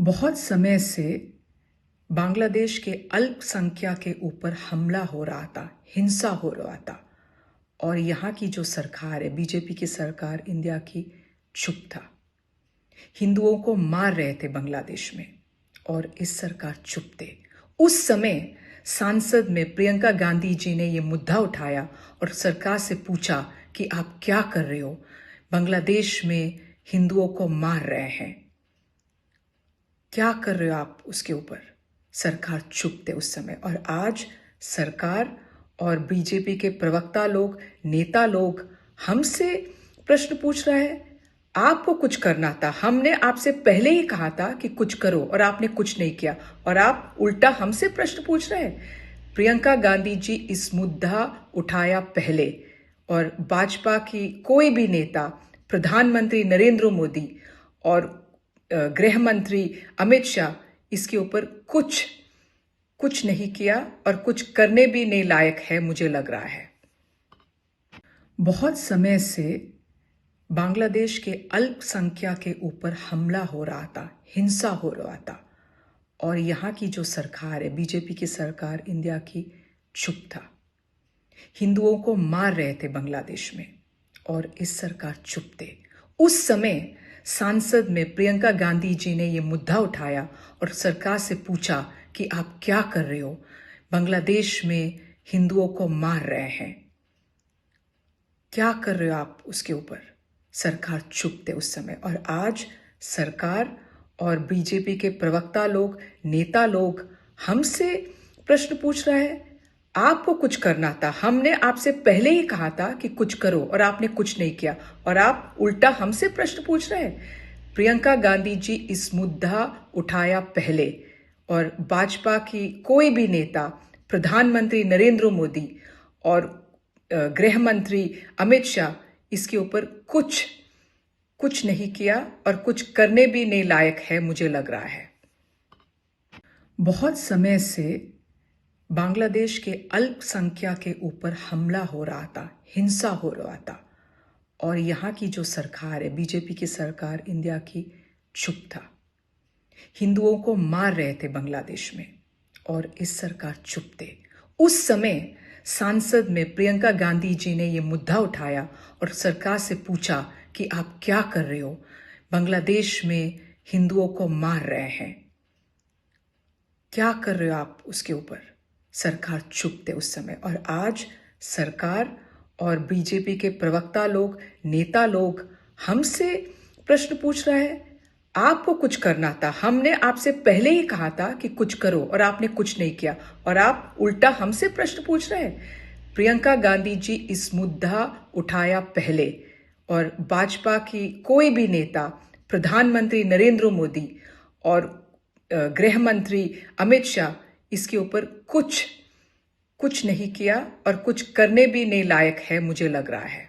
बहुत समय से बांग्लादेश के अल्पसंख्यक के ऊपर हमला हो रहा था, हिंसा हो रहा था और यहाँ की जो सरकार है, बीजेपी की सरकार इंडिया की, चुप था। हिंदुओं को मार रहे थे बांग्लादेश में और इस सरकार चुप थे। उस समय सांसद में प्रियंका गांधी जी ने ये मुद्दा उठाया और सरकार से पूछा कि आप क्या कर रहे हो, बांग्लादेश में हिंदुओं को मार रहे हैं, क्या कर रहे हो आप उसके ऊपर। सरकार चुप थे उस समय। और आज सरकार और बीजेपी के प्रवक्ता लोग, नेता लोग हमसे प्रश्न पूछ रहे हैं, आपको कुछ करना था, हमने आपसे पहले ही कहा था कि कुछ करो और आपने कुछ नहीं किया और आप उल्टा हमसे प्रश्न पूछ रहे हैं। प्रियंका गांधी जी इस मुद्दा उठाया पहले और भाजपा की कोई भी नेता, प्रधानमंत्री नरेंद्र मोदी और गृह मंत्री अमित शाह इसके ऊपर कुछ नहीं किया और कुछ करने भी नहीं लायक है, मुझे लग रहा है। बहुत समय से बांग्लादेश के अल्पसंख्यक के ऊपर हमला हो रहा था, हिंसा हो रहा था और यहाँ की जो सरकार है, बीजेपी की सरकार इंडिया की, चुप था। हिंदुओं को मार रहे थे बांग्लादेश में और इस सरकार चुप थे। उस समय सांसद में प्रियंका गांधी जी ने ये मुद्दा उठाया और सरकार से पूछा कि आप क्या कर रहे हो, बांग्लादेश में हिंदुओं को मार रहे हैं, क्या कर रहे हो आप उसके ऊपर। सरकार चुप थे उस समय। और आज सरकार और बीजेपी के प्रवक्ता लोग, नेता लोग हमसे प्रश्न पूछ रहे हैं, आपको कुछ करना था, हमने आपसे पहले ही कहा था कि कुछ करो और आपने कुछ नहीं किया और आप उल्टा हमसे प्रश्न पूछ रहे हैं। प्रियंका गांधी जी इस मुद्दा उठाया पहले और भाजपा की कोई भी नेता, प्रधानमंत्री नरेंद्र मोदी और गृह मंत्री अमित शाह इसके ऊपर कुछ नहीं किया और कुछ करने भी नहीं लायक है, मुझे लग रहा है। बहुत समय से बांग्लादेश के अल्पसंख्यक के ऊपर हमला हो रहा था, हिंसा हो रहा था और यहाँ की जो सरकार है, बीजेपी की सरकार इंडिया की, चुप था। हिंदुओं को मार रहे थे बांग्लादेश में और इस सरकार चुप थे। उस समय सांसद में प्रियंका गांधी जी ने ये मुद्दा उठाया और सरकार से पूछा कि आप क्या कर रहे हो, बांग्लादेश में हिंदुओं को मार रहे हैं, क्या कर रहे हो आप उसके ऊपर। सरकार चुप थे उस समय। और आज सरकार और बीजेपी के प्रवक्ता लोग, नेता लोग हमसे प्रश्न पूछ रहे हैं, आपको कुछ करना था, हमने आपसे पहले ही कहा था कि कुछ करो और आपने कुछ नहीं किया और आप उल्टा हमसे प्रश्न पूछ रहे हैं। प्रियंका गांधी जी इस मुद्दा उठाया पहले और भाजपा की कोई भी नेता, प्रधानमंत्री नरेंद्र मोदी और गृह मंत्री अमित शाह इसके ऊपर कुछ नहीं किया और कुछ करने भी नहीं लायक है, मुझे लग रहा है।